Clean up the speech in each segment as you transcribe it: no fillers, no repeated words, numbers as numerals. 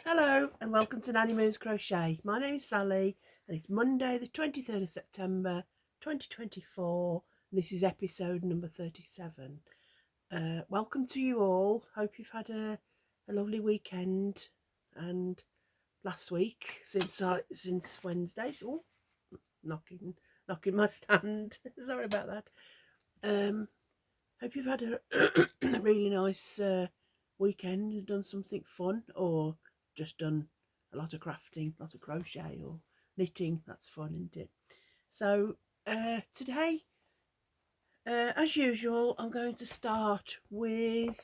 Hello and welcome to Nanny Moves Crochet. My name is Sally and it's Monday the 23rd of September 2024. This is episode number 37. Welcome to you all. Hope you've had a lovely weekend and last week since Wednesday. So knocking my stand. Sorry about that. Hope you've had a really nice weekend, done something fun, or just done a lot of crafting, a lot of crochet or knitting. That's fun, isn't it? So today, as usual, I'm going to start with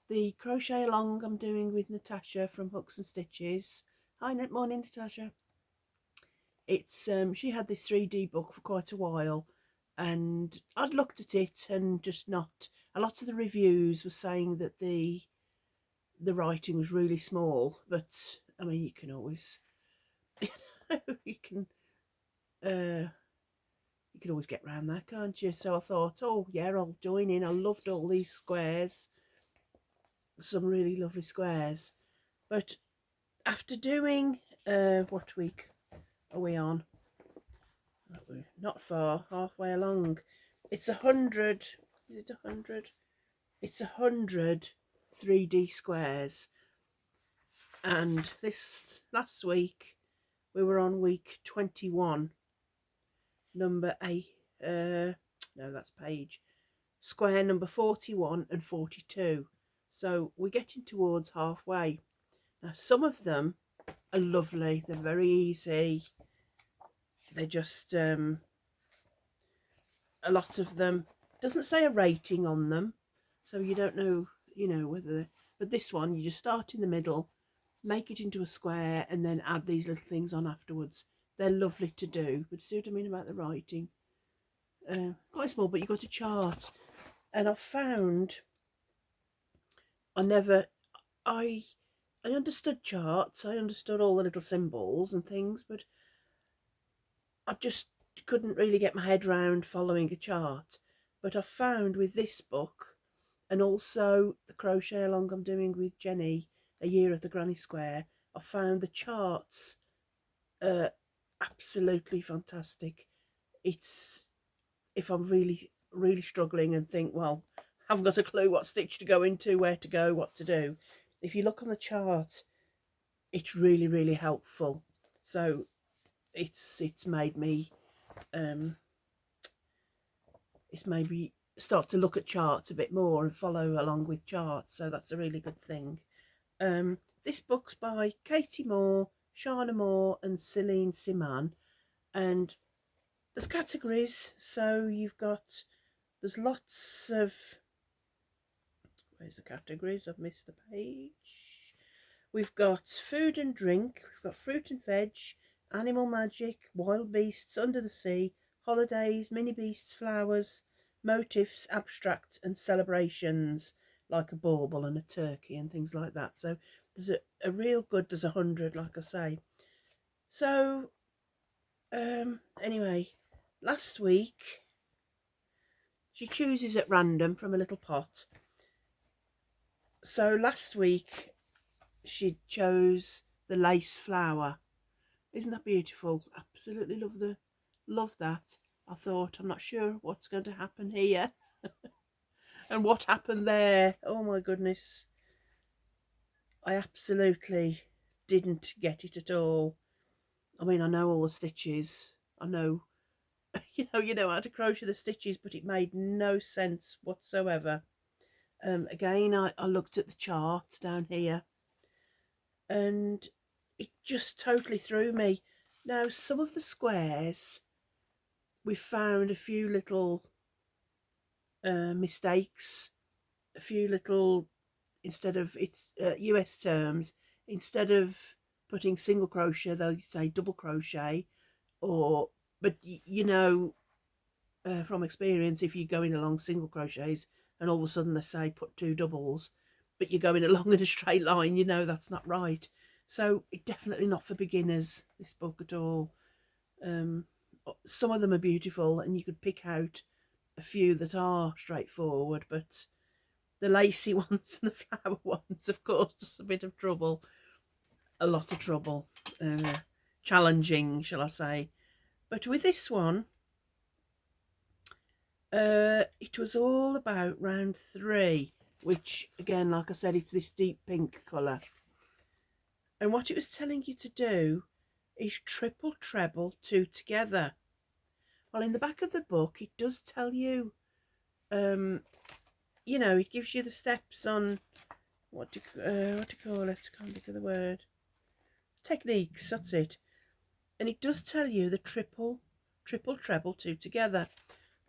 the crochet along I'm doing with Natasha from Hooks and Stitches. Hi, morning, Natasha. It's she had this 3D book for quite a while, and I'd looked at it and just not. A lot of the reviews were saying that the writing was really small, but I mean, you can always you can uh you can always get around that, can't you? So I thought, oh yeah, I'll join in. I loved all these squares, some really lovely squares. But after doing what week are we on? We're not far, halfway along. It's 100. Is it 100? It's 100 3D squares. And this last week we were on week 21, number 8. No, that's page. Square number 41 and 42. So we're getting towards halfway. Now, some of them are lovely. They're very easy. They're just a lot of them doesn't say a rating on them, so you don't know, whether. But this one, you just start in the middle, make it into a square, and then add these little things on afterwards. They're lovely to do. But see what I mean about the writing? Quite small, but you've got a chart. And I've found I never, I understood charts. I understood all the little symbols and things, but I just couldn't really get my head round following a chart. But I found with this book, and also the crochet along I'm doing with Jenni, A Year of the Granny Square, I found the charts absolutely fantastic. It's, if I'm really struggling and think, well, I haven't got a clue what stitch to go into, where to go, what to do, if you look on the chart, it's really helpful. So it's made me start to look at charts a bit more and follow along with charts. So that's a really good thing. This book's by Katie Moore, Shana Moore, and Celine Siman, and there's categories. So there's lots of, where's the categories? I've missed the page. We've got food and drink, we've got fruit and veg, animal magic, wild beasts, under the sea, holidays, mini beasts, flowers, motifs, abstract, and celebrations, like a bauble and a turkey and things like that. So there's a real good, there's 100, like I say. So anyway, last week she chooses at random from a little pot. So last week she chose the lace flower. Isn't that beautiful? Absolutely love that. I thought, I'm not sure what's going to happen here. And what happened there, oh my goodness, I absolutely didn't get it at all. I mean, I know all the stitches, I know you know how to crochet the stitches, but it made no sense whatsoever. Again, I looked at the chart down here and it just totally threw me. Now, some of the squares, we found a few little mistakes, a few little, instead of, it's US terms, instead of putting single crochet, they'll say double crochet, or, but from experience, if you're going along single crochets and all of a sudden they say put two doubles, but you're going along in a straight line, that's not right. So it's definitely not for beginners, this book, at all. Some of them are beautiful and you could pick out a few that are straightforward, but the lacy ones and the flower ones, of course, just a bit of trouble. a lot of trouble, challenging, shall I say. But with this one, it was all about round 3, which again, like I said, it's this deep pink colour. And what it was telling you to do is triple treble 2 together. Well, in the back of the book, it does tell you, you know, it gives you the steps on what do you call it? Can't think of the word. Techniques. That's it. And it does tell you the triple treble 2 together.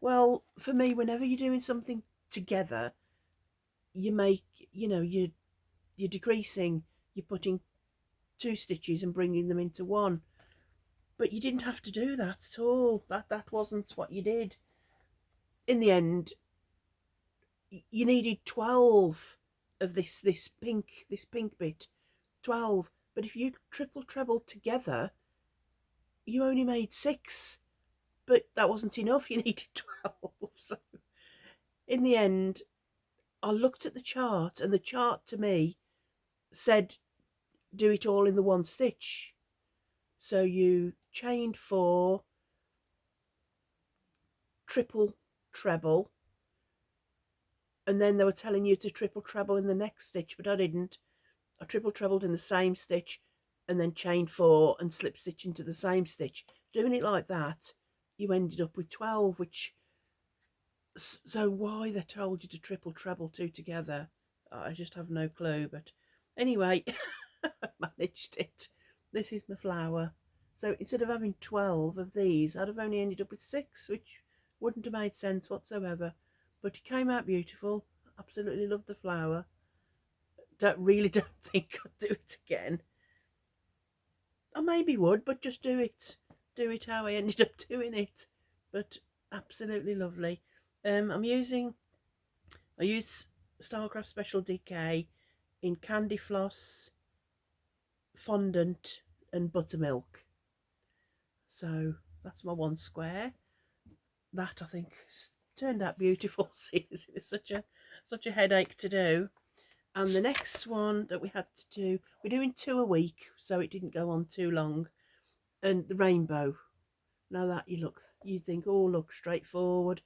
Well, for me, whenever you're doing something together, you make, you know, you're decreasing, you're putting 2 stitches and bringing them into 1. But you didn't have to do that at all. That wasn't what you did. In the end, you needed 12 of this pink bit, 12. But if you triple treble together, you only made 6. But that wasn't enough. You needed 12. So in the end, I looked at the chart, and the chart to me said do it all in the 1 stitch. So you chained 4, triple treble, and then they were telling you to triple treble in the next stitch, but I didn't. I triple trebled in the same stitch and then chained 4 and slip stitch into the same stitch. Doing it like that, you ended up with 12, which, so why they told you to triple treble 2 together, I just have no clue. But anyway, I managed it. This is my flower. So instead of having 12 of these, I'd have only ended up with 6, which wouldn't have made sense whatsoever. But it came out beautiful. Absolutely love the flower. Don't think I'd do it again. I maybe would, but just do it. Do it how I ended up doing it. But absolutely lovely. I use Starcraft Special Decay in Candy Floss, Fondant and Buttermilk. So that's my 1 square. That, I think, turned out beautiful. See, it was such a headache to do. And the next one that we had to do, we're doing 2 a week, so it didn't go on too long. And the rainbow. Now that you think, oh, look, straightforward,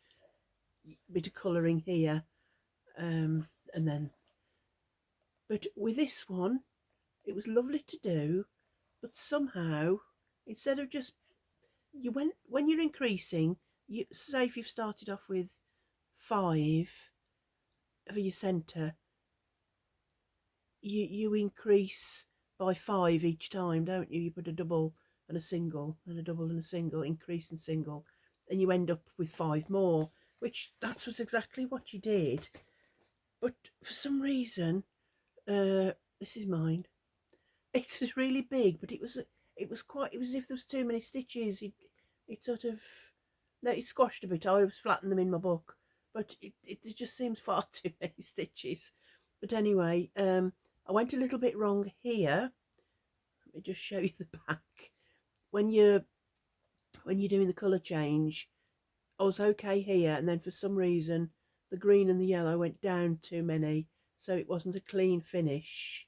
bit of colouring here, and then. But with this one, it was lovely to do, but somehow, instead of just, when you're increasing, you say if you've started off with 5 for your centre, you increase by 5 each time, don't you? You put a double and a single and a double and a single, increase and single, and you end up with 5 more, which that was exactly what you did. But for some reason, this is mine. It was really big, but it was as if there was too many stitches. It sort of, no, it squashed a bit. I always flatten them in my book, but it just seems far too many stitches. But anyway, I went a little bit wrong here. Let me just show you the back. When you're doing the colour change, I was okay here, and then for some reason the green and the yellow went down too many, so it wasn't a clean finish.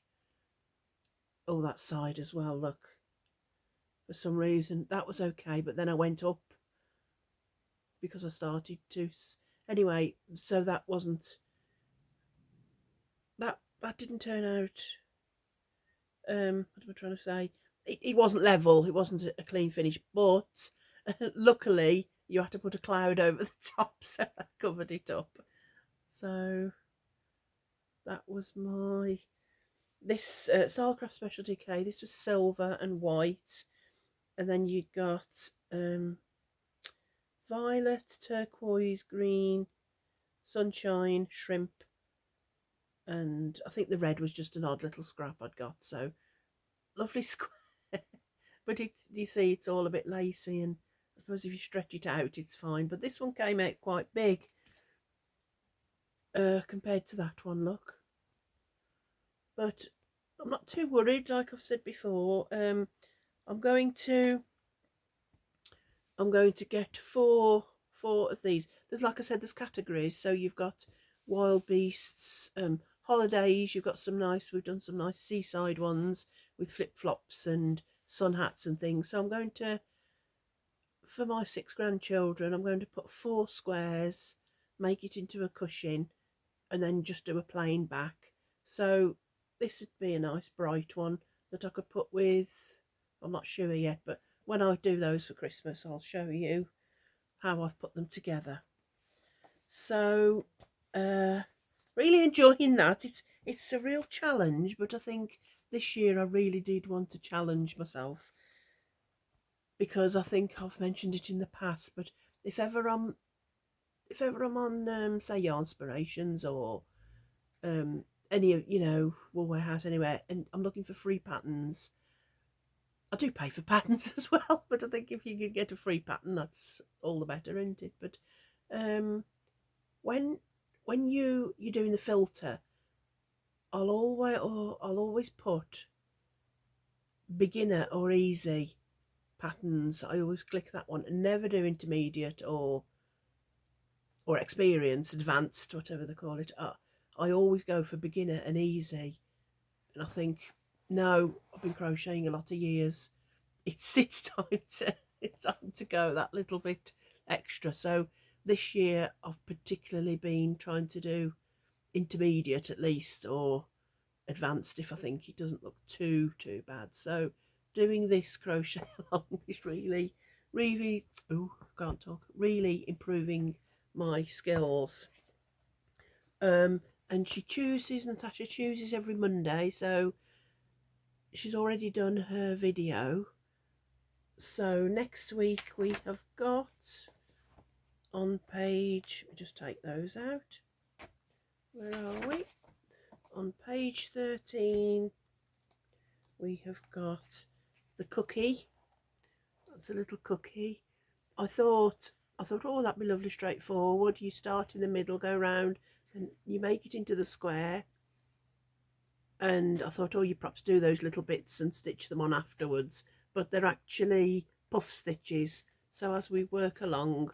Oh, that side as well, look. For some reason that was okay, but then I went up because I started to. Anyway, so that wasn't, that didn't turn out, what am I trying to say? It wasn't level, it wasn't a clean finish, but luckily you had to put a cloud over the top, so I covered it up. So that was my, this Starcraft Special Decay. This was silver and white, and then you got violet, turquoise, green, sunshine, shrimp, and I think the red was just an odd little scrap I'd got. So lovely square. But it's, you see, it's all a bit lacy, and I suppose if you stretch it out it's fine. But this one came out quite big compared to that one, look. But I'm not too worried, like I've said before. I'm going to get four of these. There's, like I said, there's categories. So you've got wild beasts, holidays, you've got some nice, we've done some nice seaside ones with flip-flops and sun hats and things. So I'm going to, for my 6 grandchildren, I'm going to put 4 squares, make it into a cushion, and then just do a plain back. So this would be a nice bright one that I could put with, I'm not sure yet, but when I do those for Christmas, I'll show you how I've put them together. So really enjoying that. It's a real challenge, but I think this year I really did want to challenge myself, because I think I've mentioned it in the past, but if ever I'm on say Yarnspirations or any of, Wool Warehouse anywhere, and I'm looking for free patterns, I do pay for patterns as well, but I think if you could get a free pattern, that's all the better, isn't it? But when you're doing the filter, I'll always put beginner or easy patterns. I always click that one and never do intermediate or experienced, advanced, whatever they call it. I always go for beginner and easy, and I think, no, I've been crocheting a lot of years. It's time to go that little bit extra. So this year I've particularly been trying to do intermediate at least, or advanced if I think it doesn't look too bad. So doing this crochet along is really can't talk, really improving my skills. And Natasha chooses every Monday, so she's already done her video. So next week we have got on page, let me just take those out, where are we? On page 13 we have got the cookie. That's a little cookie. I thought, oh, that'd be lovely, straightforward. You start in the middle, go round, and you make it into the square. And I thought, oh, you perhaps do those little bits and stitch them on afterwards, but they're actually puff stitches. So as we work along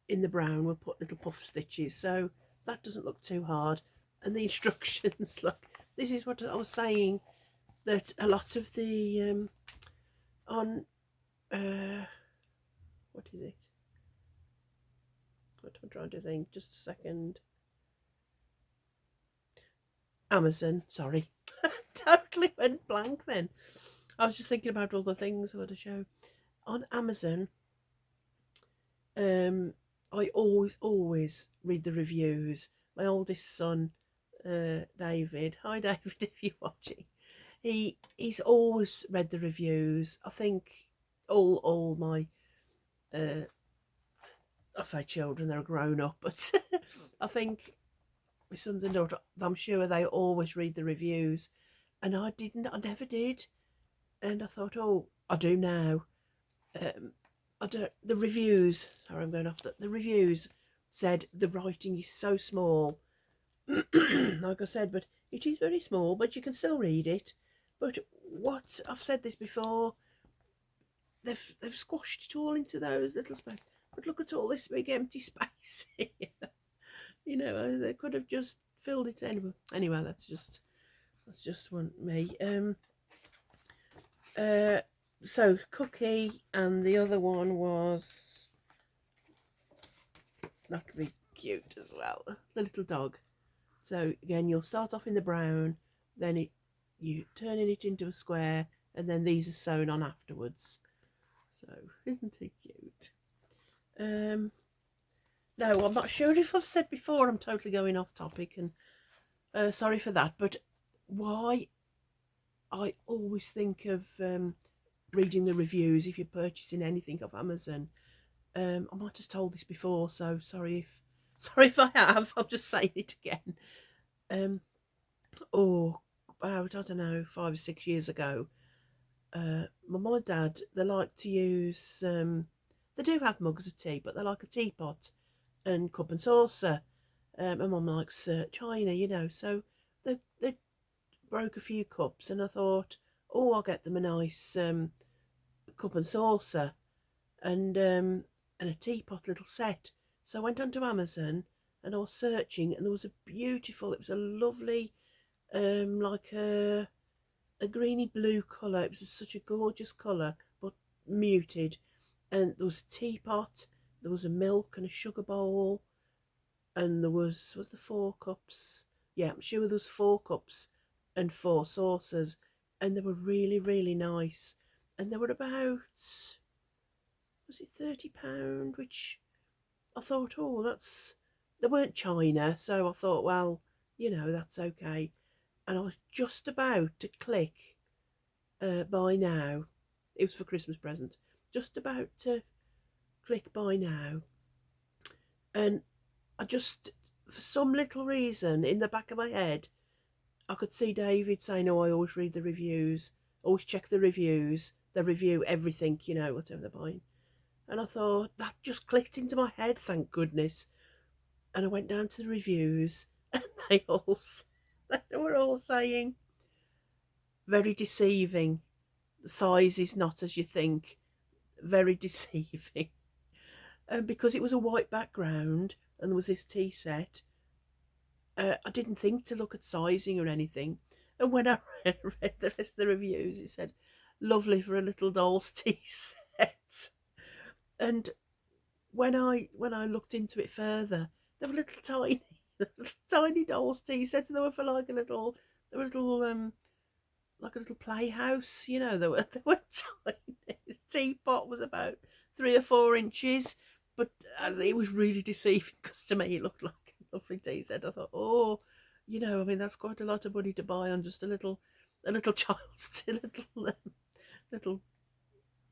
in the brown, we'll put little puff stitches, so that doesn't look too hard. And the instructions, look, this is what I was saying, that a lot of the on what is it, what I'm trying to think, just a second, Amazon, sorry, totally went blank then. I was just thinking about all the things I want to show. On Amazon, I always read the reviews. My oldest son, David, hi David, if you're watching, he's always read the reviews. I think all my I say children, they're grown up, but I think my sons and daughter, I'm sure they always read the reviews, and I never did. And I thought, oh, I do now. I don't, the reviews, sorry, I'm going off, the reviews said the writing is so small, like I said, but it is very small, but you can still read it. But what, I've said this before, they've squashed it all into those little spaces. But look at all this big empty space here. They could have just filled it anyway. That's just one me. So cookie, and the other one was that could be cute as well, the little dog. So again, you'll start off in the brown, then you turning it into a square, and then these are sewn on afterwards. So isn't he cute? No, I'm not sure if I've said before, I'm totally going off topic, and sorry for that, but why I always think of reading the reviews if you're purchasing anything off Amazon. I might have told this before, so sorry if I have. I'm just saying it again. Or about, I don't know, 5 or 6 years ago, my mum and dad, they like to use they do have mugs of tea, but they like a teapot and cup and saucer. My mum likes china, so they broke a few cups, and I thought, oh, I'll get them a nice cup and saucer and a teapot little set. So I went onto Amazon and I was searching, and there was a beautiful, it was a lovely, like a greeny blue colour. It was such a gorgeous colour, but muted. And there was a teapot, there was a milk and a sugar bowl, and there was the 4 cups. Yeah, I'm sure there was 4 cups and 4 saucers, and they were really, really nice. And they were about, was it £30? Which I thought, oh, that's, they weren't china, so I thought, well, that's okay. And I was just about to click buy now. It was for Christmas present. Just about to click buy now, and I just, for some little reason, in the back of my head, I could see David saying, "Oh, I always read the reviews, always check the reviews. They review everything, whatever they're buying." And I thought that just clicked into my head. Thank goodness. And I went down to the reviews, and they were all saying very deceiving. The size is not as you think. Very deceiving. And because it was a white background and there was this tea set, I didn't think to look at sizing or anything. And when I read the rest of the reviews, it said, "Lovely for a little doll's tea set." And when I looked into it further, they were little tiny, little tiny doll's tea sets. They were for like they were little like a little playhouse. They were tiny. The teapot was about 3 or 4 inches, but as it was really deceiving because to me it looked like a lovely tea set. I thought, oh, I mean that's quite a lot of money to buy on just a little child's little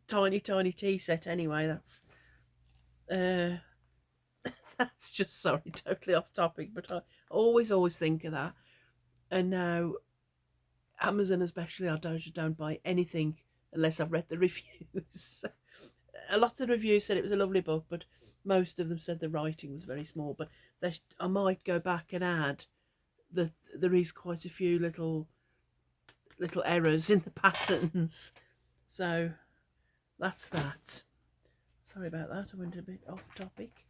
tiny tea set. Anyway, uh, that's just, sorry, totally off topic, but I always think of that. And now Amazon especially, I don't buy anything unless I've read the reviews. A lot of the reviews said it was a lovely book, but most of them said the writing was very small. But I might go back and add that there is quite a few little errors in the patterns. So that's that. Sorry about that. I went a bit off topic.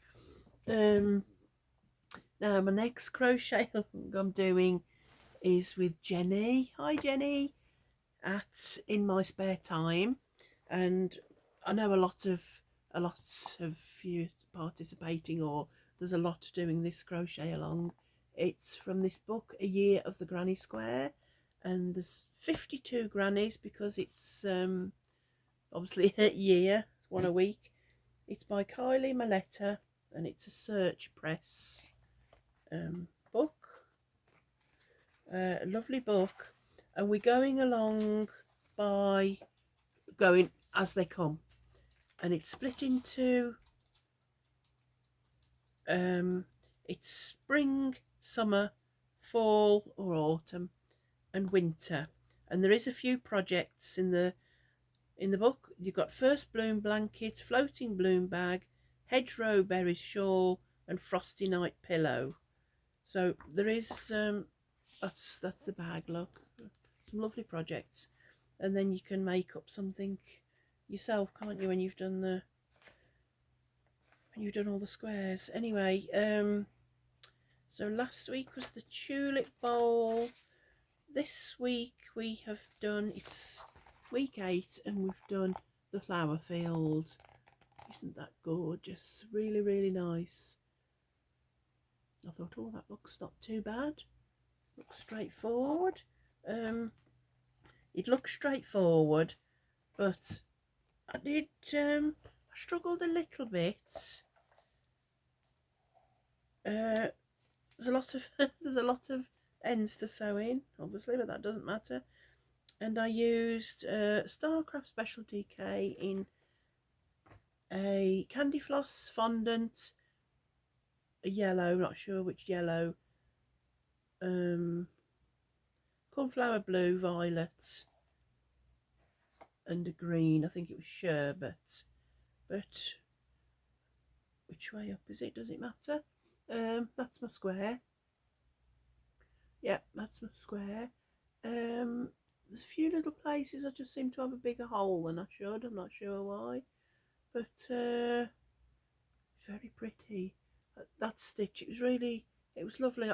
Now my next crochet I'm doing is with Jenny. Hi Jenny. In my spare time, and I know a lot of you participating, or there's a lot doing this crochet along. It's from this book, A Year of the Granny Square, and there's 52 grannies because it's obviously a year, one a week. It's by Kylie Maletta, and it's a Search Press book. A lovely book, and we're going along by going as they come, and it's split into it's spring, summer, fall or autumn, and winter. And there is a few projects in the book. You've got first bloom blanket, floating bloom bag, hedgerow berries shawl, and frosty night pillow. So there is that's the bag. Look, some lovely projects, and then you can make up something yourself, can't you, when you've done all the squares. Anyway, so last week was the tulip bowl. This week we have done, it's week 8, and we've done the flower field. Isn't that gorgeous? Really, really nice. I thought, oh, that looks not too bad. Looks straightforward. It looks straightforward, but I struggled a little bit. There's a lot of ends to sew in, obviously, but that doesn't matter. And I used Starcraft Specialty K in a candy floss fondant, a yellow, not sure which yellow, cornflower blue, violet, and a green. I think it was sherbet, but which way up is it? Does it matter? That's my square. Yeah, that's my square. There's a few little places I just seem to have a bigger hole than I should. I'm not sure why, but very pretty. that stitch. It was lovely.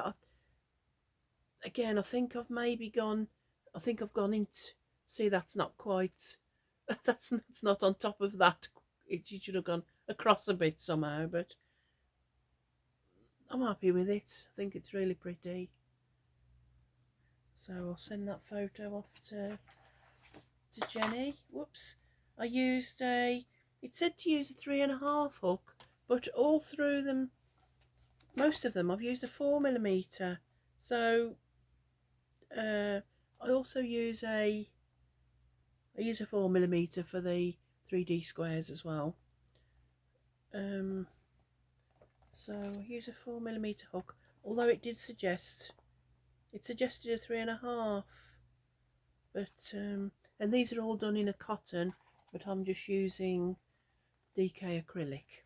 Again, I think I've maybe gone, I think I've gone into, see, that's not quite, that's not on top of that. It should have gone across a bit somehow, but I'm happy with it. I think it's really pretty. So I'll send that photo off to Jenny. Whoops. I used it said to use a 3.5 hook, but all through them, most of them, I've used a 4mm. So I also use I use a 4mm for the 3D squares as well. So I use a 4mm hook, although it suggested a 3.5, but and these are all done in a cotton, but I'm just using DK acrylic.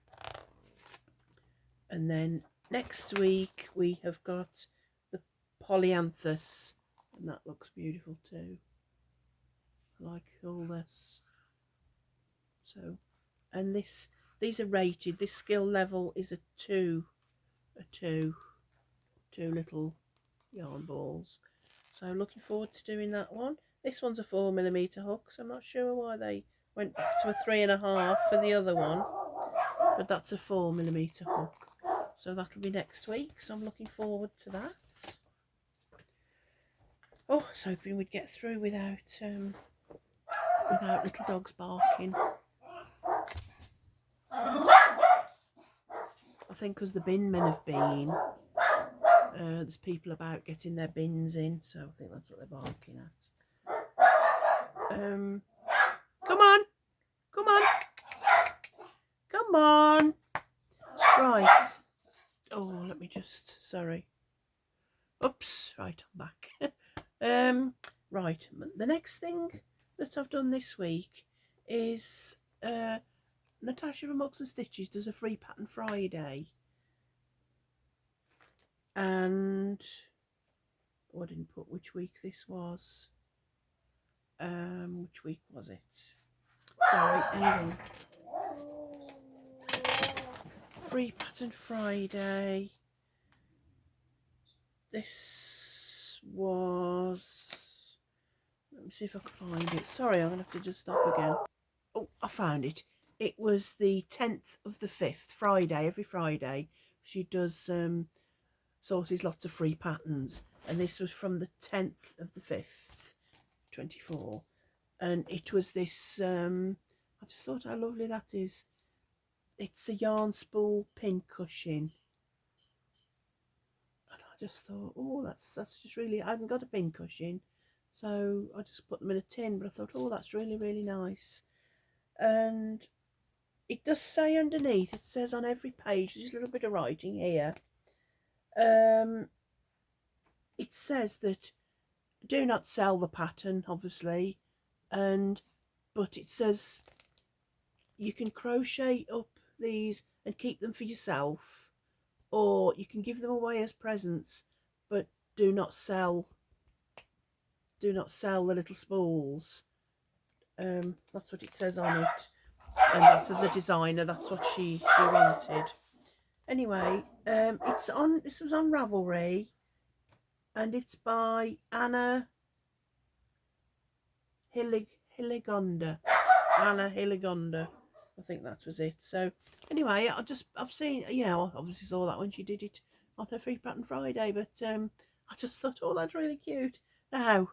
And then next week we have got the polyanthus, and that looks beautiful too. I like all this. So, and these are rated. This skill level is a two little yarn balls. So looking forward to doing that one. This one's a 4mm hook, so I'm not sure why they went back to a 3.5 for the other one, but that's a 4mm hook. So that'll be next week, so I'm looking forward to that. Oh, I was hoping we'd get through without little dogs barking. I think because the bin men have been, there's people about getting their bins in, so I think that's what they're barking at. Come on, come on, come on. Right. Oh, let me just, sorry. Oops, right, I'm back. Right, the next thing that I've done this week is Natasha from Mugs and Stitches does a free pattern Friday, and I didn't put which week this was. Which week was it? Sorry, hang on. Free pattern Friday. This was, let me see if I can find it. Sorry, I'm gonna have to just stop again. Oh, I found it. It was the 10th of the 5th, Friday, every Friday. She does sources lots of free patterns, and this was from the 10th of the 5th, 24. And it was this, I just thought how lovely that is. It's a yarn spool pincushion. And I just thought, oh, that's just really, I hadn't got a pincushion, so I just put them in a tin, but I thought, oh, that's really, really nice. And it does say underneath, it says on every page, there's a little bit of writing here. It says that do not sell the pattern, obviously, but it says you can crochet up these and keep them for yourself, or you can give them away as presents, but do not sell the little spools. That's what it says on it, and that's, as a designer, that's what she wanted. Anyway, this was on Ravelry, and it's by Anna Hilligonda. Anna Hilligonda, I think that was it. So anyway, I've seen, you know, I obviously saw that when she did it on her free pattern Friday, but I just thought, oh, that's really cute. Now,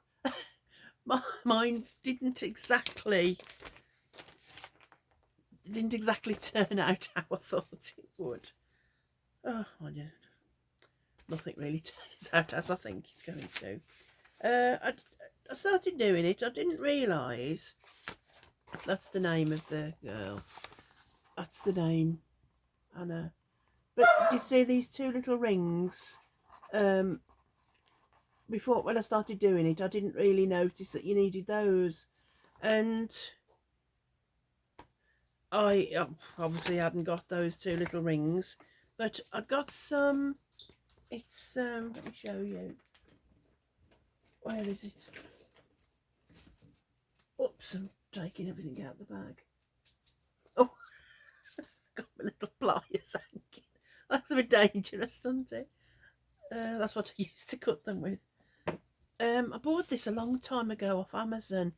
mine didn't exactly turn out how I thought it would. Oh, yeah. Nothing really turns out as I think it's going to. I started doing it. I didn't realise that's the name of the girl. That's the name, Anna. But did you see these two little rings? Before, when I started doing it, I didn't really notice that you needed those, and I obviously hadn't got those two little rings, but I got some. It's let me show you. Where is it? Oops, I'm taking everything out of the bag. Oh, got my little pliers hanging. That's a bit dangerous, doesn't it? That's what I used to cut them with. I bought this a long time ago off Amazon,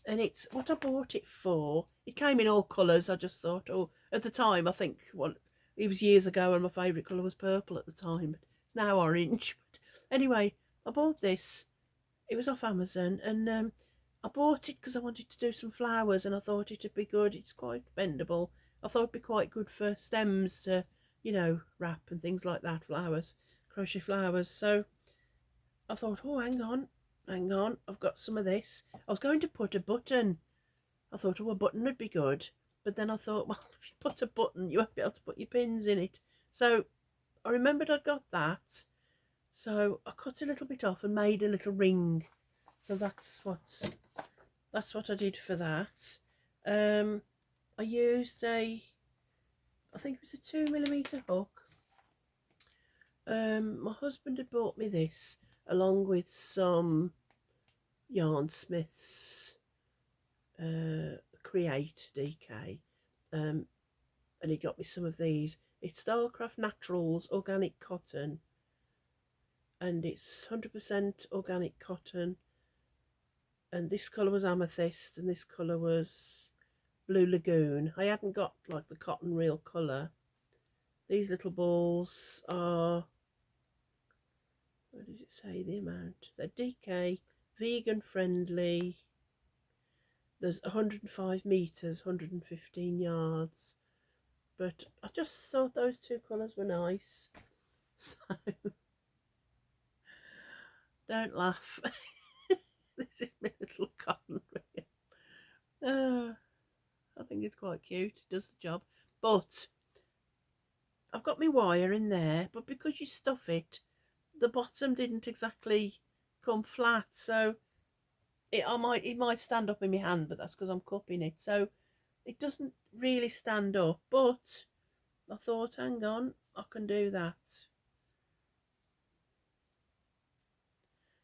and it's what I bought it for. It came in all colours. I just thought, oh, at the time, I think, well, it was years ago, and my favourite colour was purple at the time. It's now orange. But anyway, I bought this. It was off Amazon, and I bought it because I wanted to do some flowers, and I thought it'd be good. It's quite bendable. I thought it'd be quite good for stems to, wrap and things like that. Flowers, crochet flowers. So I thought, oh, hang on, I've got some of this. I was going to put a button. I thought, oh, a button would be good. But then I thought, well, if you put a button, you won't be able to put your pins in it. So I remembered I'd got that. So I cut a little bit off and made a little ring. So that's what I did for that. I used I think it was a 2mm hook. My husband had bought me this along with some Yarn Smith's Create DK, and he got me some of these. It's Starcraft Naturals Organic Cotton, and it's 100% organic cotton, and this colour was amethyst and this colour was blue lagoon. I hadn't got like the cotton real colour. These little balls are, what does it say the amount? They're DK, vegan friendly. There's 105 metres, 115 yards. But I just thought those two colours were nice. So, don't laugh. This is my little cotton reel. I think it's quite cute. It does the job. But I've got my wire in there, but because you stuff it, the bottom didn't exactly come flat, so it might stand up in my hand, but that's because I'm cupping it, so it doesn't really stand up. But I thought, hang on, I can do that.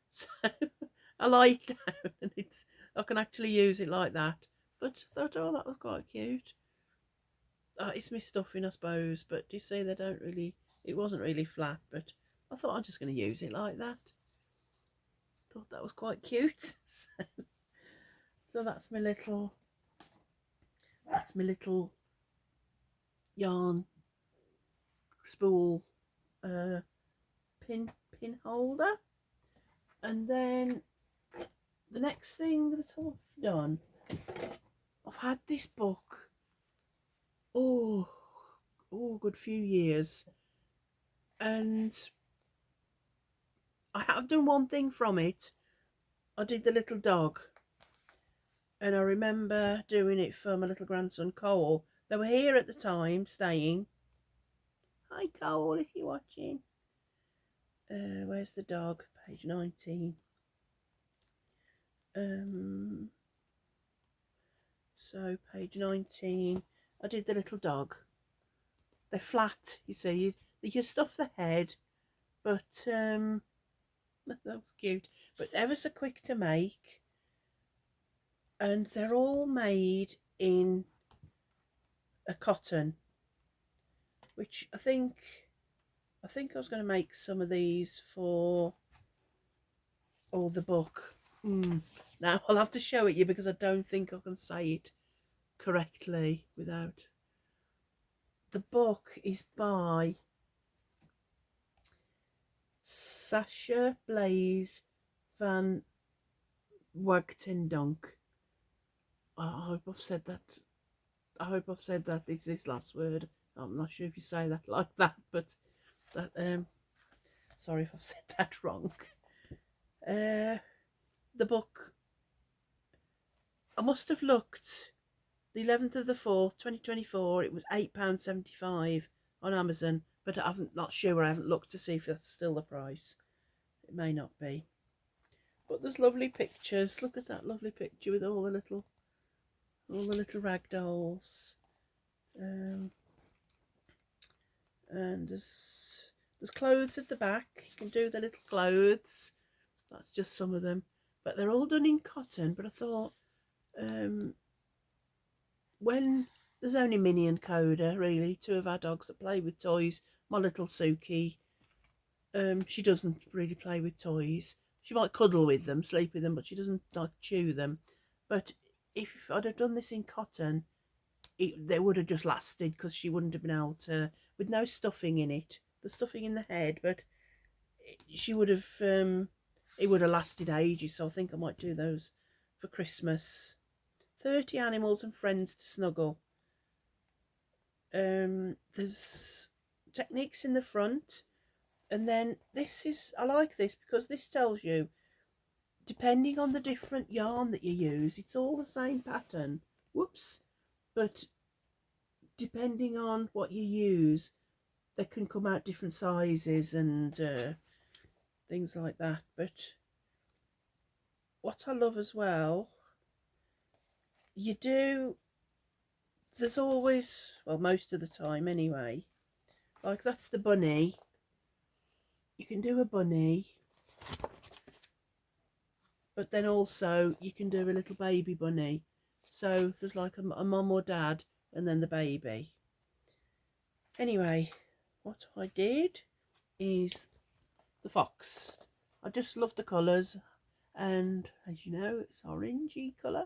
So I lie it down, and I can actually use it like that. But I thought, oh, that was quite cute. It's my stuffing, I suppose, but you see, it wasn't really flat, but I thought I'm just going to use it like that. Thought that was quite cute. So that's my little yarn spool pin holder. And then the next thing that I've done, I've had this book a good few years, and I have done one thing from it. I did the little dog, and I remember doing it for my little grandson Cole. They were here at the time, staying. Hi Cole, if you're watching. Where's the dog? Page 19. So page 19, I did the little dog. They're flat, you see. You stuff the head, but that was cute. But ever so quick to make, and they're all made in a cotton, which I think I was going to make some of these for the book. Now I'll have to show it you because I don't think I can say it correctly without. The book is by Sasha Blaze van Wagtendonk. I hope I've said that. It's this last word. I'm not sure if you say that like that, but that sorry if I've said that wrong. The book, I must have looked the 11th of the 4th 2024. It was £8.75 on Amazon, but not sure. I haven't looked to see if that's still the price. It may not be, but there's lovely pictures. Look at that lovely picture with all the little ragdolls, and there's clothes at the back. You can do the little clothes. That's just some of them, but they're all done in cotton. But I thought, when there's only Minnie and Coda, really, two of our dogs that play with toys, my little Suki, she doesn't really play with toys. She might cuddle with them, sleep with them, but she doesn't like chew them. But if I'd have done this in cotton, they would have just lasted because she wouldn't have been able to, with no stuffing in it. The stuffing in the head, but she would have, it would have lasted ages. So I think I might do those for Christmas. 30 animals and friends to snuggle. There's techniques in the front, and then this is, I like this because this tells you, depending on the different yarn that you use, it's all the same pattern. Whoops. But depending on what you use, they can come out different sizes and things like that. But what I love as well, there's always, well, most of the time anyway, like that's the bunny. You can do a bunny, but then also you can do a little baby bunny. So there's like a mum or dad and then the baby. Anyway, what I did is the fox. I just love the colours, and as you know, it's orangey colour.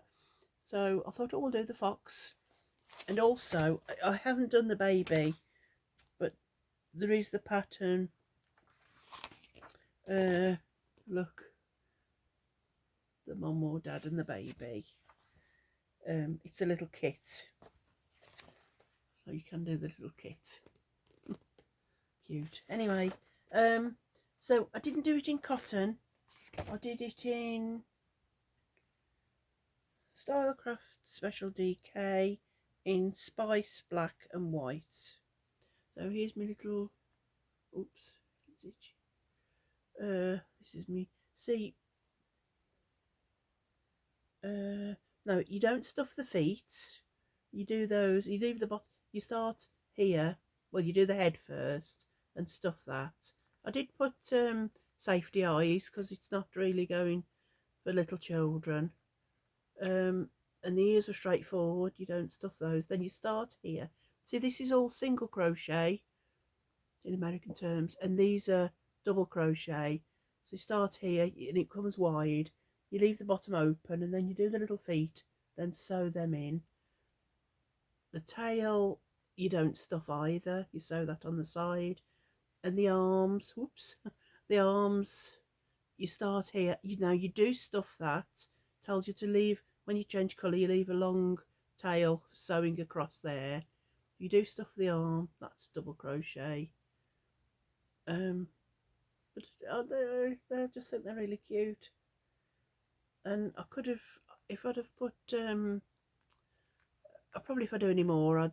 So I thought I will do the fox. And also, I haven't done the baby, but there is the pattern. Look, the mum or dad and the baby. It's a little kit, so you can do the little kit. Cute. Anyway, so I didn't do it in cotton. I did it in Stylecraft Special DK in Spice Black and White. So here's my little, oops, it's itchy. This is me. See, no, you don't stuff the feet. You do those, you leave the bottom, you start here. Well, you do the head first and stuff that. I did put safety eyes because it's not really going for little children. And the ears are straightforward, you don't stuff those. Then you start here. See, this is all single crochet in American terms, and these are double crochet. So you start here and it comes wide, you leave the bottom open, and then you do the little feet, then sew them in. The tail you don't stuff either, you sew that on the side. And the arms, whoops, the arms, you start here. You do stuff that. Tells you to leave, when you change colour, you leave a long tail sewing across there. You do stuff the arm, that's double crochet. But I just think they're really cute. And I could have, if I'd have put, probably if I do any more, I'd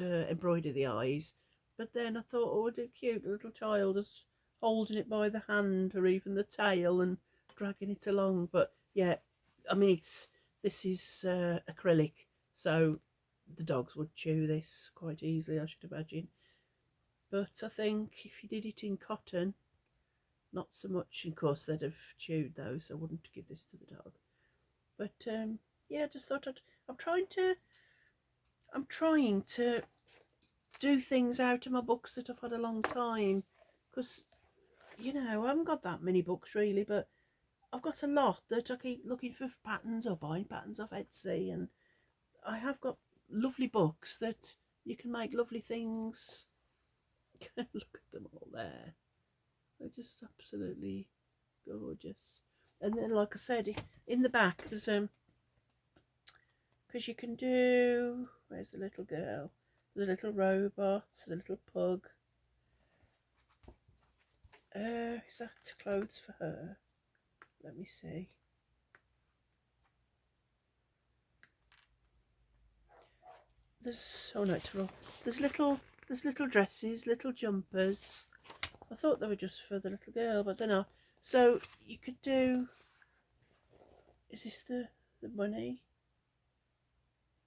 embroider the eyes. But then I thought, oh, what a cute little child is holding it by the hand, or even the tail, and dragging it along. But yeah, I mean, this is acrylic, so the dogs would chew this quite easily, I should imagine. But I think if you did it in cotton, not so much. Of course, they'd have chewed those, so I wouldn't give this to the dog. But yeah, I just thought I'm trying to do things out of my books that I've had a long time, because I haven't got that many books really, but I've got a lot that I keep looking for patterns or buying patterns off Etsy, and I have got lovely books that you can make lovely things. Look at them all there. They're just absolutely gorgeous. And then, like I said, in the back there's because you can do, where's the little girl, the little robot, the little pug. Is that clothes for her? Let me see. There's, oh no, it's for all. There's little dresses, little jumpers. I thought they were just for the little girl, but they're not. So you could do, is this the bunny?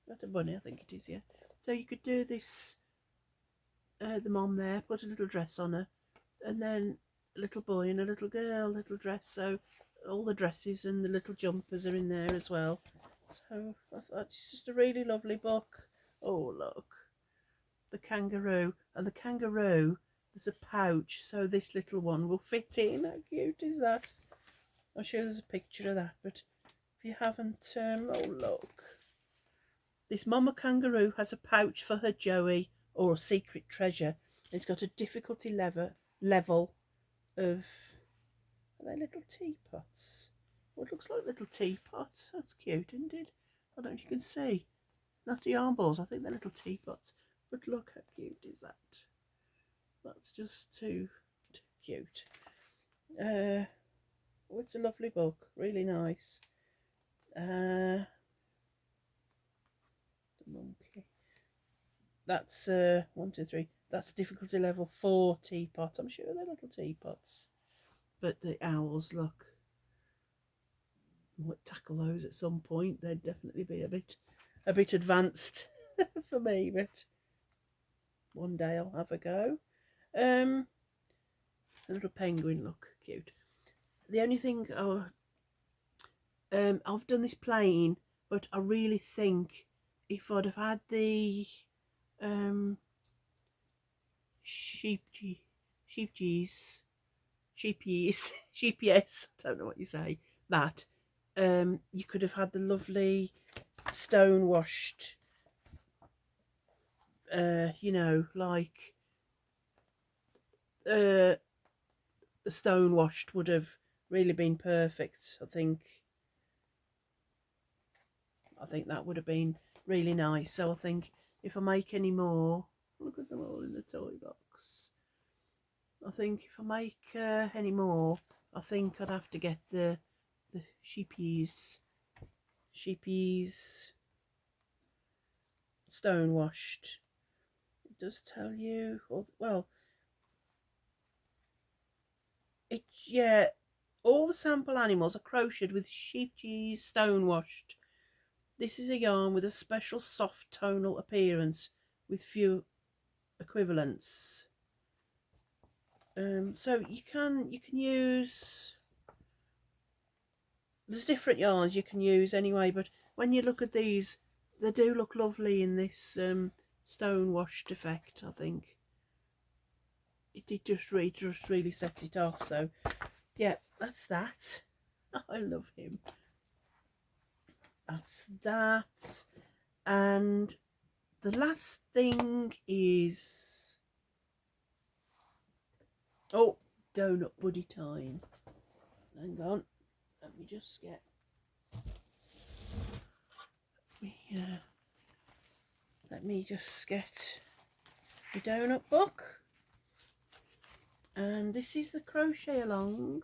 Is that a bunny? I think it is, yeah. So you could do this, the mom there, put a little dress on her, and then a little boy and a little girl, little dress. So all the dresses and the little jumpers are in there as well. So I thought it's just a really lovely book. Oh, look, the kangaroo. And the kangaroo there's a pouch, so this little one will fit in. How cute is that? I'll show you there's a picture of that, but if you haven't, oh look. This mama kangaroo has a pouch for her Joey or a secret treasure. It's got a difficulty level of, are they little teapots? Well, it looks like little teapots. That's cute, isn't it? I don't know if you can see. Not the arm balls, I think they're little teapots. But look how cute is that. That's just too cute. Oh, it's a lovely book, really nice. The monkey. That's 1, 2, 3. That's difficulty level 4 teapot. I'm sure they're little teapots. But the owls, look. I might tackle those at some point. They'd definitely be a bit advanced for me, but one day I'll have a go. A little penguin, look, cute. The only thing, I've done this plain, but I really think if I'd have had the sheepies, sheepies, I don't know what you say, that you could have had the lovely stone washed, you know, like the stone washed would have really been perfect. I think that would have been really nice. So I think if I make any more, look at them all in the toy box. I think if I make any more, I think I'd have to get the sheepies stone washed. It does tell you, well, yeah, all the sample animals are crocheted with sheepies stone washed. This is a yarn with a special soft tonal appearance with few equivalents. So you can use, there's different yarns you can use anyway, but when you look at these, they do look lovely in this stone washed effect. I think it just really sets it off. So yeah, that's that. I love him. That's that. And the last thing is, oh, donut buddy time. Hang on, let me just get let me just get the donut book. And this is the crochet along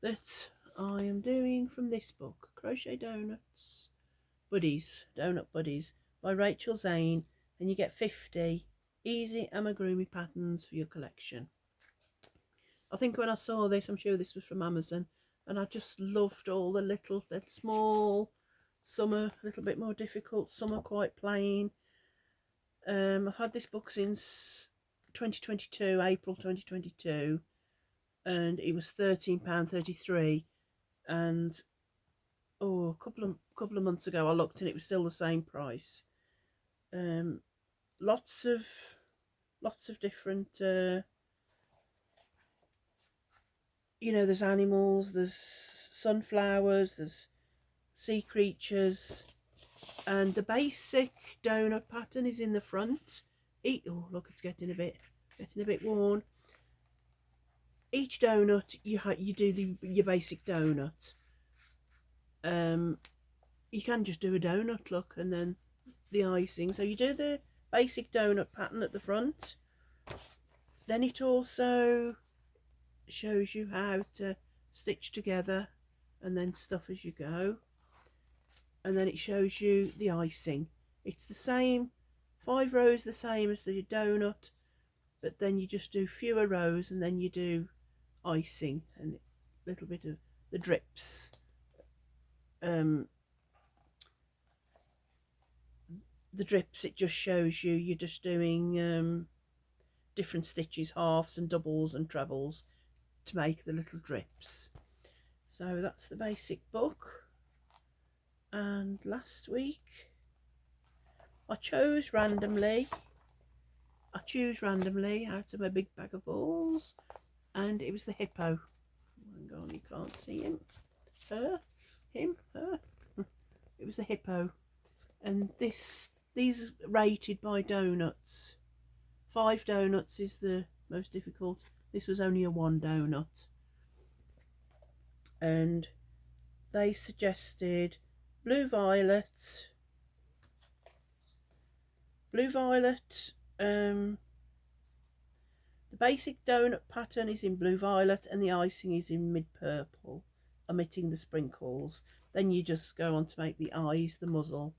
that I am doing from this book, Crochet Donuts Donut Buddies by Rachel Zane, and you get 50 easy amigurumi patterns for your collection. I think when I saw this, I'm sure this was from Amazon, and I just loved all the small, some are a little bit more difficult, some are quite plain. I've had this book since 2022, April 2022, and it was £13.33, and a couple of months ago I looked and it was still the same price. Lots of different you know, there's animals, there's sunflowers, there's sea creatures, and the basic donut pattern is in the front. Oh look, it's getting a bit worn. Each donut you do your basic donut. You can just do a donut, look, and then the icing. So you do the basic donut pattern at the front, then it also shows you how to stitch together and then stuff as you go, and then it shows you the icing. It's the same, 5 rows, the same as the donut, but then you just do fewer rows and then you do icing and a little bit of the drips. The drips, it just shows you're just doing different stitches, halves and doubles and trebles to make the little drips. So that's the basic book. And last week I chose randomly I choose randomly out of my big bag of balls, and it was the hippo. Hang on, you can't see him. Her, him, her. It was the hippo, and these rated by donuts. 5 donuts is the most difficult. This was only a 1 donut, and they suggested blue violet, the basic donut pattern is in blue violet and the icing is in mid purple, omitting the sprinkles. Then you just go on to make the eyes, the muzzle,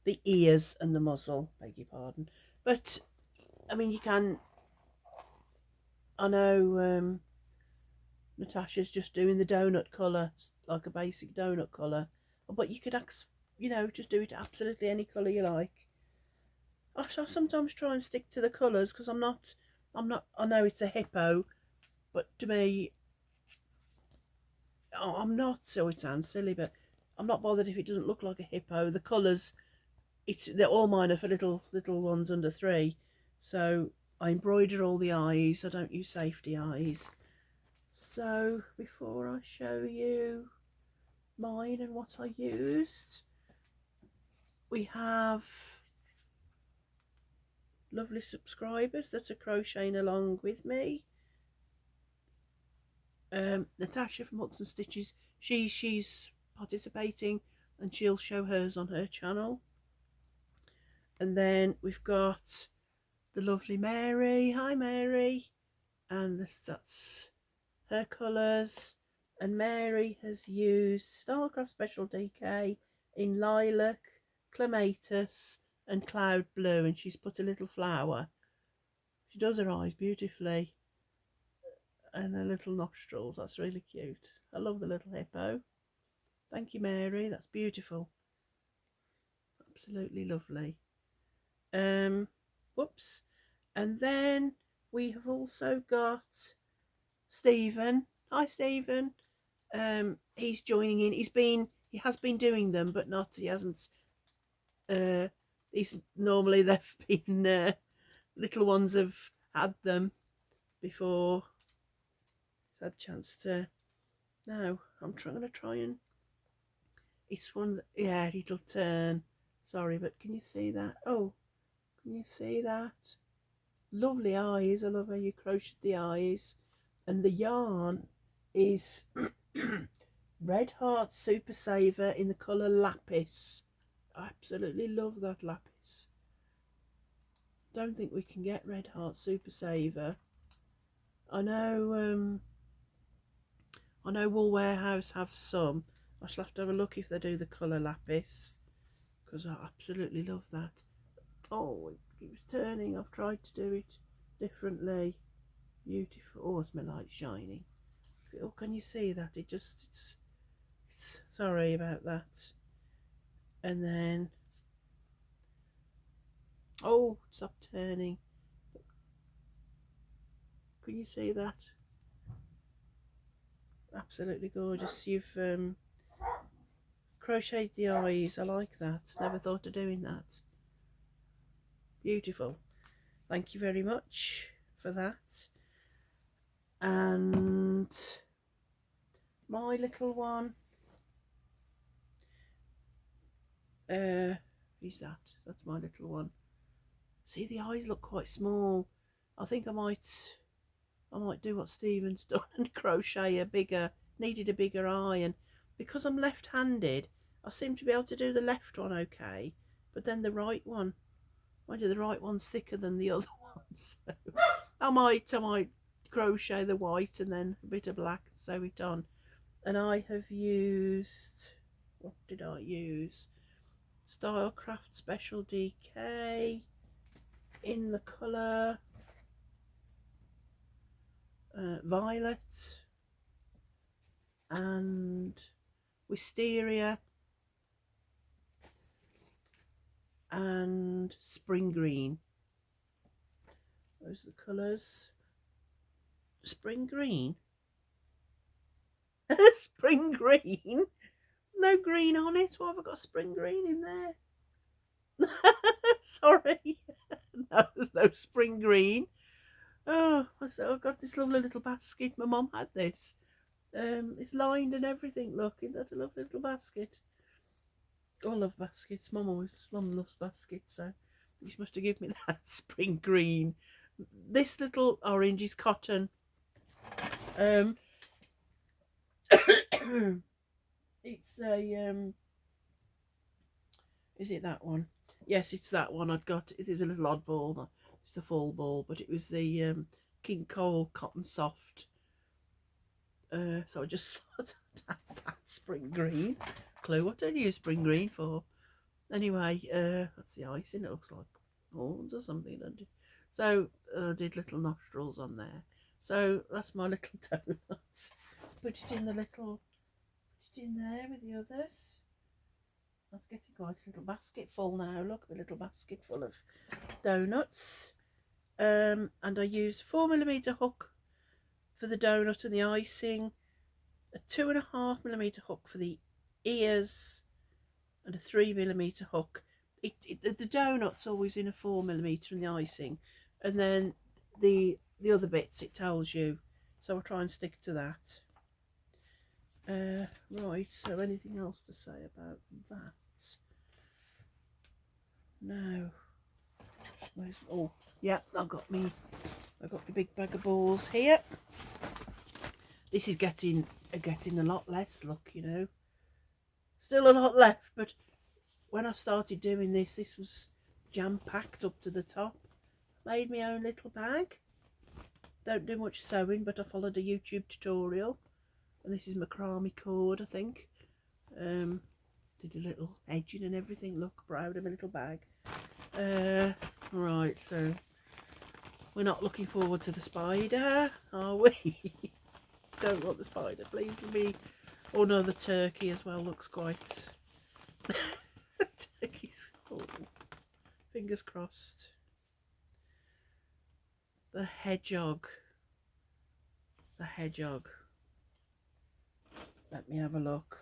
the ears and the muzzle, beg your pardon. But I mean, you can, I know Natasha's just doing the donut colour, like a basic donut colour, but you could, just do it absolutely any colour you like. I sometimes try and stick to the colours because I'm not, I know it's a hippo, but to me, I'm not, so it sounds silly, but I'm not bothered if it doesn't look like a hippo. The colours, they're all mine are for little ones under 3. So I embroider all the eyes. I don't use safety eyes. So before I show you mine and what I used, we have lovely subscribers that are crocheting along with me. Natasha from Hooks and Stitches, she's participating, and she'll show hers on her channel. And then we've got the lovely Mary. Hi Mary. And that's her colours. And Mary has used Starcraft Special DK in lilac, clematis and cloud blue, and she's put a little flower. She does her eyes beautifully and her little nostrils. That's really cute. I love the little hippo. Thank you, Mary. That's beautiful. Absolutely lovely. Whoops. And then we have also got Stephen. Hi, Stephen. He's joining in. He has been doing them, but he hasn't. He's normally they've been little ones have had them before. He's had a chance to. No, I'm going to try and. It's one. Yeah, it'll turn. Sorry, but can you see that? Oh, can you see that? Lovely eyes. I love how you crocheted the eyes. And the yarn is Red Heart Super Saver in the colour Lapis. I absolutely love that lapis. Don't think we can get Red Heart Super Saver. I know Wool Warehouse have some. I shall have to have a look if they do the colour Lapis, because I absolutely love that. Oh, it keeps turning. I've tried to do it differently. Beautiful. Oh, it's my light shining. Oh, can you see that? It's sorry about that. And then, oh, stop turning. Can you see that? Absolutely gorgeous. You've crocheted the eyes. I like that. Never thought of doing that. Beautiful. Thank you very much for that. And my little one, who's that? That's my little one. See, the eyes look quite small. I think I might do what Stephen's done and crochet needed a bigger eye. And because I'm left-handed, I seem to be able to do the left one okay, but then the right one, the right one's thicker than the other one. So I might crochet the white and then a bit of black and sew it on. And I have used, what did I use? Stylecraft Special DK in the colour violet and wisteria and spring green. Those are the colours. Spring green. Spring green. No green on it. Why have I got spring green in there? Sorry. No, there's no spring green. Oh, I've got this lovely little basket. My mum had this. It's lined and everything. Look, isn't that a lovely little basket? I love baskets. Mum loves baskets, so she must have given me that spring green. This little orange is cotton. Um, it's a is it that one? Yes, it's that one. I'd got. It is a little oddball. It's a full ball, but it was the King Cole Cotton Soft. So I just thought I'd have that spring green. Clue what I use spring green for. Anyway, that's the icing. It looks like horns or something, doesn't it? So I did little nostrils on there. So that's my little donuts. Put it in the little. Put it in there with the others. That's getting quite a little basket full now. Look, a little basket full of donuts. And I used a 4mm hook for the donut and the icing, a 2.5mm hook for the ears, and a 3mm hook. The donut's always in a 4mm and the icing, and then the other bits it tells you. So I'll try and stick to that. Right, so anything else to say about that? No. Where's, oh, yeah, I've got my big bag of balls here. This is getting a lot less, look, you know. Still a lot left, but when I started doing this, this was jam-packed up to the top. Made my own little bag. Don't do much sewing, but I followed a YouTube tutorial. And this is macrame cord, I think. Did a little edging and everything. Look, proud of my little bag. Right, so we're not looking forward to the spider, are we? Don't want the spider, please. Let me. Oh no, the turkey as well looks quite. Turkey's. Oh, fingers crossed. The hedgehog. The hedgehog. Let me have a look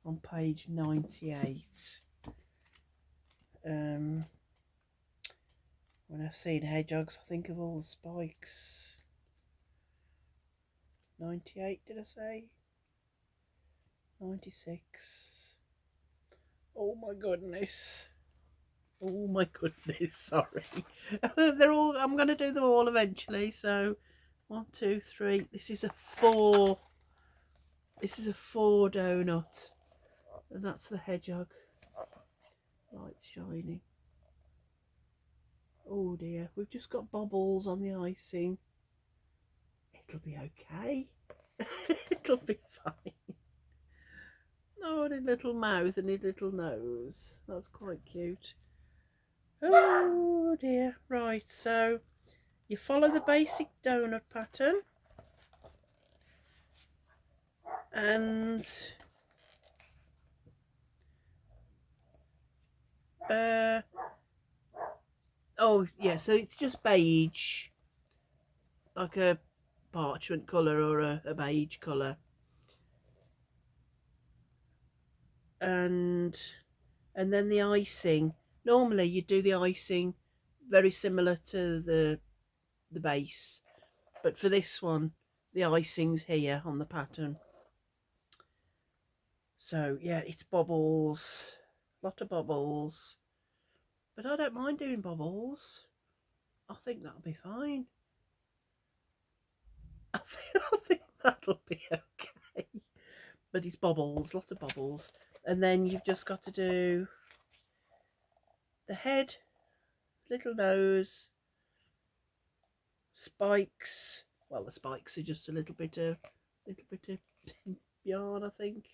on page 98. When I've seen hedgehogs, I think of all the spikes. 98, did I say? 96. Oh my goodness. Oh my goodness, sorry. They're all, I'm going to do them all eventually. So 1, 2, 3. This is a 4. This is a 4 donut. And that's the hedgehog. Light's shining. Oh dear, we've just got bubbles on the icing. It'll be okay. It'll be fine. Oh, and his little mouth and his little nose. That's quite cute. Oh dear. Right, so you follow the basic donut pattern. And oh yeah, so it's just beige, like a parchment colour or a beige colour, and then the icing. Normally you do the icing very similar to the base, but for this one the icing's here on the pattern. So yeah, it's bubbles, a lot of bubbles, but I don't mind doing bubbles. I think that'll be fine. I think that'll be okay. But it's bubbles, lots of bubbles. And then you've just got to do the head, little nose, spikes. Well, the spikes are just a little bit of yarn, I think.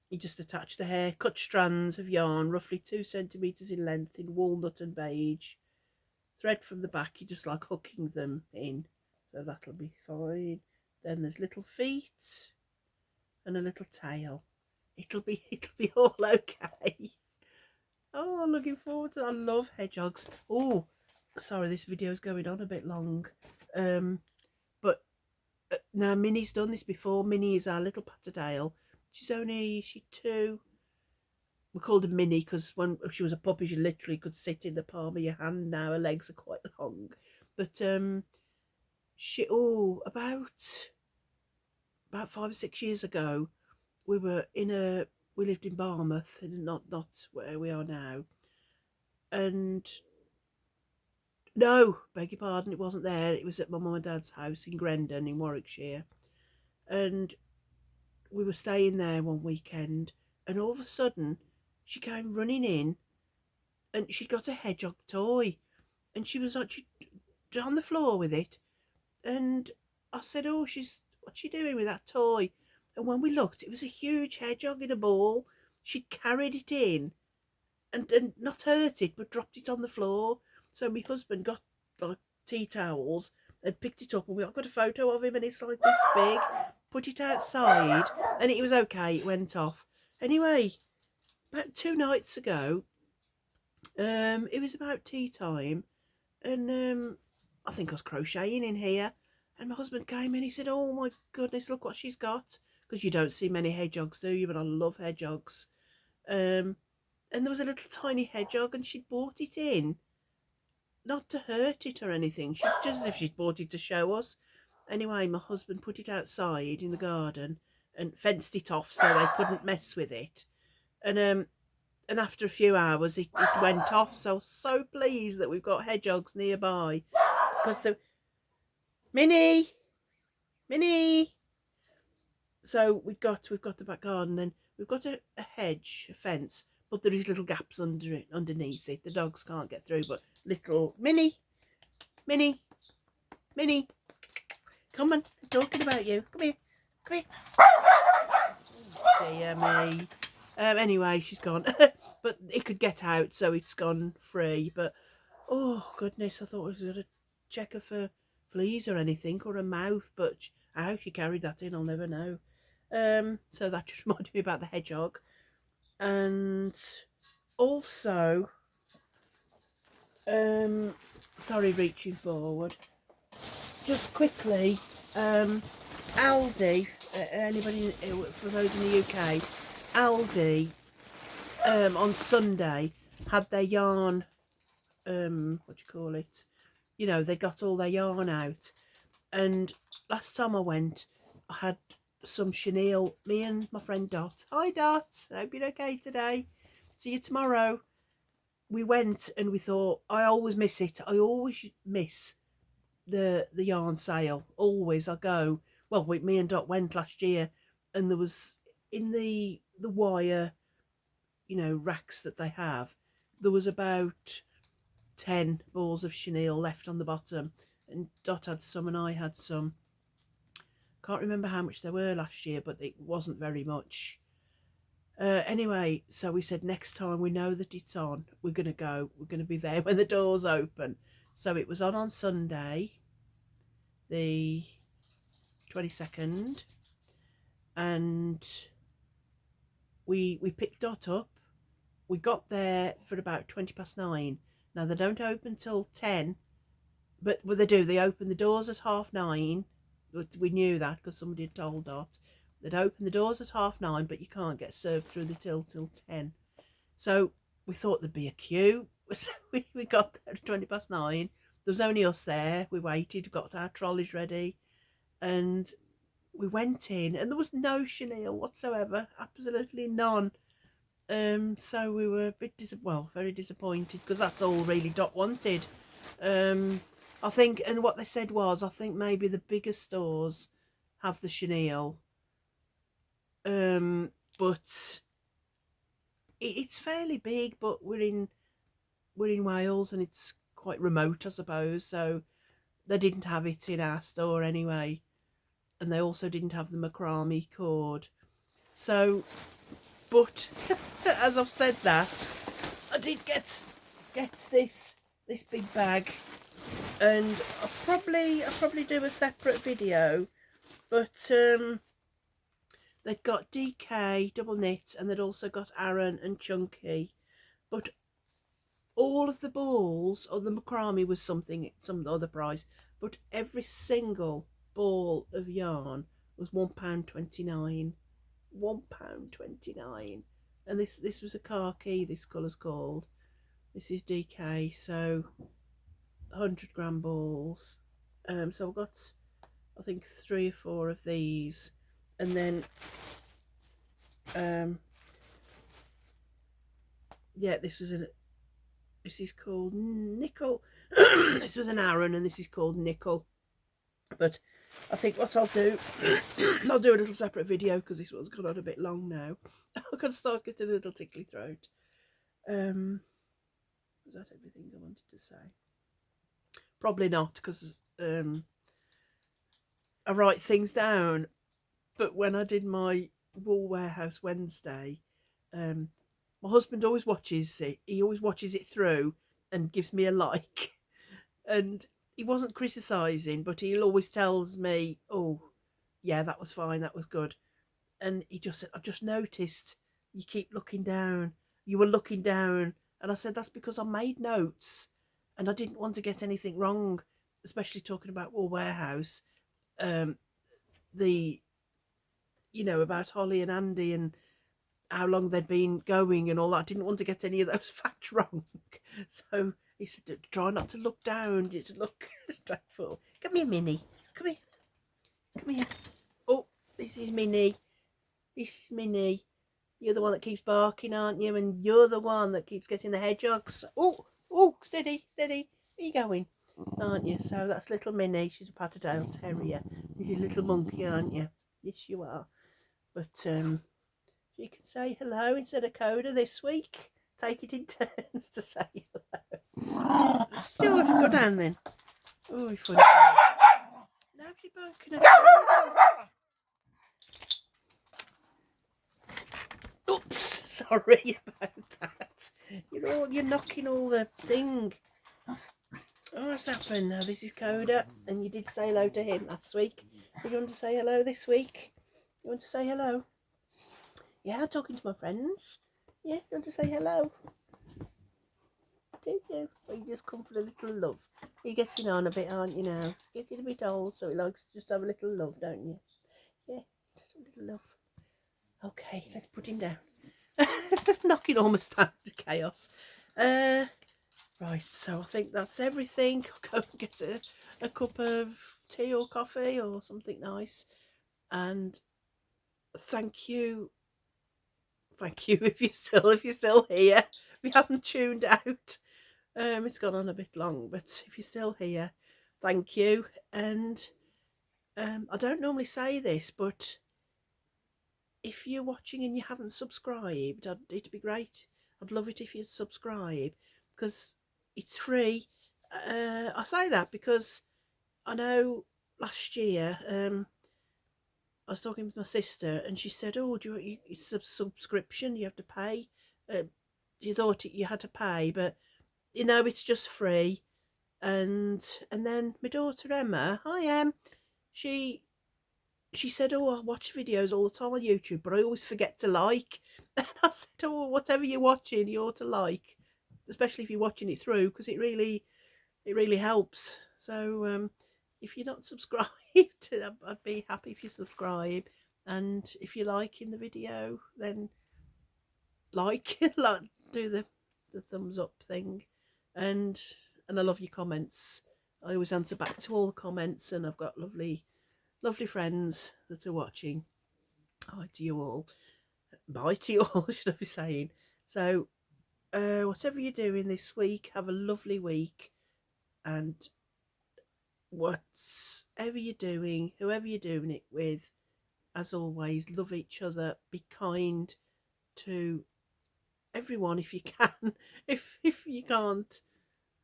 You just attach the hair, cut strands of yarn roughly 2 centimetres in length in walnut and beige. Thread from the back, you just like hooking them in, so that'll be fine. Then there's little feet and a little tail. It'll be all okay. Oh, I'm looking forward to it. I love hedgehogs. Oh, sorry, this video's going on a bit long. But now Minnie's done this before. Minnie is our little patterdale. She's 2. we called her Minnie because when she was a puppy, she literally could sit in the palm of your hand. Now her legs are quite long, but she about 5 or 6 years ago, we were in a we lived in Barmouth, and not where we are now, and no, beg your pardon, it wasn't there. It was at my mum and dad's house in Grendon in Warwickshire, and we were staying there one weekend, and all of a sudden she came running in, and she'd got a hedgehog toy, and she was actually on the floor with it, and I said, "Oh, what's she doing with that toy?" And when we looked, it was a huge hedgehog in a ball. She'd carried it in and not hurt it, but dropped it on the floor. So my husband got like tea towels and picked it up, and I've got a photo of him, and it's like this big. Put it outside, and it was okay. It went off. Anyway, about 2 nights ago, it was about tea time, and I think I was crocheting in here, and my husband came in. He said, "Oh my goodness, look what she's got!" Because you don't see many hedgehogs, do you? But I love hedgehogs. Um, and there was a little tiny hedgehog, and she'd brought it in, not to hurt it or anything. She just as if she'd bought it to show us. Anyway, my husband put it outside in the garden and fenced it off so they couldn't mess with it. And after a few hours, it went off. So pleased that we've got hedgehogs nearby, because the Minnie, Minnie. So we've got the back garden, and we've got a hedge, a fence, but there is little gaps underneath it. The dogs can't get through, but little Minnie, Minnie, Minnie, come on, I'm talking about you. Come here, come here. Oh, dear me. Anyway, she's gone, but it could get out, so it's gone free. But oh goodness, I thought I was gonna check her for fleas or anything, or a mouth, but how she carried that in, I'll never know. So that just reminded me about the hedgehog. And also, sorry, reaching forward, just quickly, Aldi, anybody, for those in the UK, Aldi, on Sunday had their yarn, what do you call it, they got all their yarn out, and last time I went, I had some chenille. Me and my friend Dot. Hi Dot, I hope you're okay today. See you tomorrow. We went and we thought, I always miss it. I always miss the yarn sale. Always I go. Well, me and Dot went last year, and there was in the wire, racks that they have, there was about 10 balls of chenille left on the bottom, and Dot had some and I had some. Can't remember how much there were last year, but it wasn't very much. Anyway, so we said next time we know that it's on, we're going to go. We're going to be there when the doors open. So it was on Sunday, the 22nd, and we picked Dot up. We got there for about 9:20. Now they don't open till 10, but they do. They open the doors at 9:30. We knew that because somebody had told Dot. They'd open the doors at 9:30, but you can't get served through the till 10. So we thought there'd be a queue. So we got there at 9:20. There was only us there. We waited, got our trolleys ready, and we went in, and there was no chenille whatsoever, absolutely none. So we were a bit very disappointed, because that's all really Dot wanted. I think, and what they said was, I think maybe the bigger stores have the chenille, but it's fairly big. But we're in Wales, and it's quite remote, I suppose. So they didn't have it in our store anyway, and they also didn't have the macrame cord. So, but as I've said that, I did get this big bag. And I'll probably do a separate video, but they'd got DK double knit, and they'd also got Aran and Chunky, but all of the balls, or the macrame was some other price, but every single ball of yarn was £1.29. £1.29. and this was a khaki, this colour's called. This is DK, so 100 gram balls. So I've got, I think, 3 or 4 of these, and then yeah, this is called nickel. This was an Aran, and this is called nickel. But I think what I'll do, I'll do a little separate video because this one's gone on a bit long now. I can start getting a little tickly throat. Was that everything I wanted to say? Probably not, because I write things down. But when I did my Wool Warehouse Wednesday, my husband always watches it. He always watches it through and gives me a like. And he wasn't criticising, but he always tells me, "Oh, yeah, that was fine, that was good." And he just said, "I've just noticed you keep looking down. You were looking down," and I said, "That's because I made notes, and I didn't want to get anything wrong, especially talking about Wool Warehouse, the about Holly and Andy and how long they'd been going and all that. I didn't want to get any of those facts wrong." So he said, "Try not to look down, you to look dreadful. Come here, Minnie. Come here. Come here. Oh, this is Minnie. This is Minnie. You're the one that keeps barking, aren't you? And you're the one that keeps getting the hedgehogs. Oh, steady, steady. Where are you going? Aren't you? So that's little Minnie. She's a Patterdale Terrier. You're a little monkey, aren't you? Yes, you are. But you can say hello instead of Coda this week. Take it in turns to say hello. Go down then. Oh, funny. Nobody barking at you. Oops, sorry about that. You're knocking all the thing. Oh, what's happened? Now this is Coda, and you did say hello to him last week. Do you want to say hello this week? You want to say hello? Yeah, I'm talking to my friends. Yeah, you want to say hello? Do you? Or you just come for a little love? You're getting on a bit, aren't you now? Getting a bit old, so he likes to just have a little love, don't you? Yeah, just a little love. Okay, let's put him down. Knocking almost out of chaos. Right, so I think that's everything. I'll go and get a cup of tea or coffee or something nice. And thank you if you're still here. If you haven't tuned out, it's gone on a bit long, but if you're still here, thank you. And I don't normally say this, but if you're watching and you haven't subscribed, it'd be great. I'd love it if you'd subscribe, because it's free. I say that because I know last year I was talking with my sister, and she said, "Oh, it's a subscription. You have to pay." You thought you had to pay, but it's just free. And then my daughter Emma, hi Em, she said, "Oh, I watch videos all the time on YouTube, but I always forget to like." And I said, "Oh, whatever you're watching, you ought to like, especially if you're watching it through, because it really helps." So if you're not subscribed, I'd be happy if you subscribe. And if you're liking the video, then like do the thumbs up thing. And I love your comments. I always answer back to all the comments, and I've got lovely friends that are watching. Hi to you all. Bye to you all, should I be saying. So whatever you're doing this week, have a lovely week. And whatever you're doing, whoever you're doing it with, as always, love each other. Be kind to everyone if you can. If you can't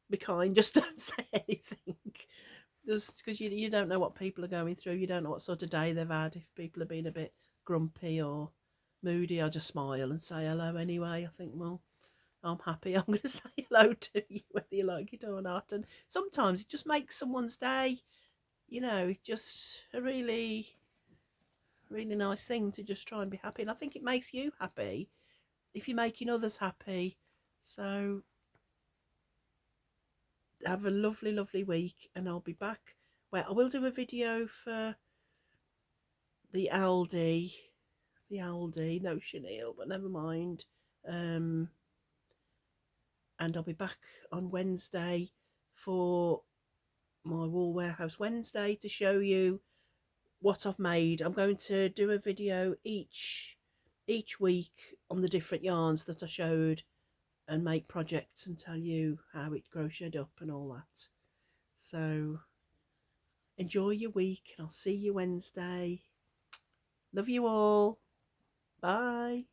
be kind, just don't say anything. Just because you don't know what people are going through. You don't know what sort of day they've had. If people are being a bit grumpy or moody, I just smile and say hello anyway. I think, well, I'm happy. I'm going to say hello to you whether you like it or not. And sometimes it just makes someone's day. It's just a really, really nice thing to just try and be happy. And I think it makes you happy if you're making others happy. So have a lovely, lovely week, and I'll be back. Well, I will do a video for the Aldi the Aldi, no chenille, but never mind. And I'll be back on Wednesday for my Wool Warehouse Wednesday to show you what I've made. I'm going to do a video each week on the different yarns that I showed and make projects and tell you how it crocheted up and all that. So enjoy your week and I'll see you Wednesday. Love you all. Bye.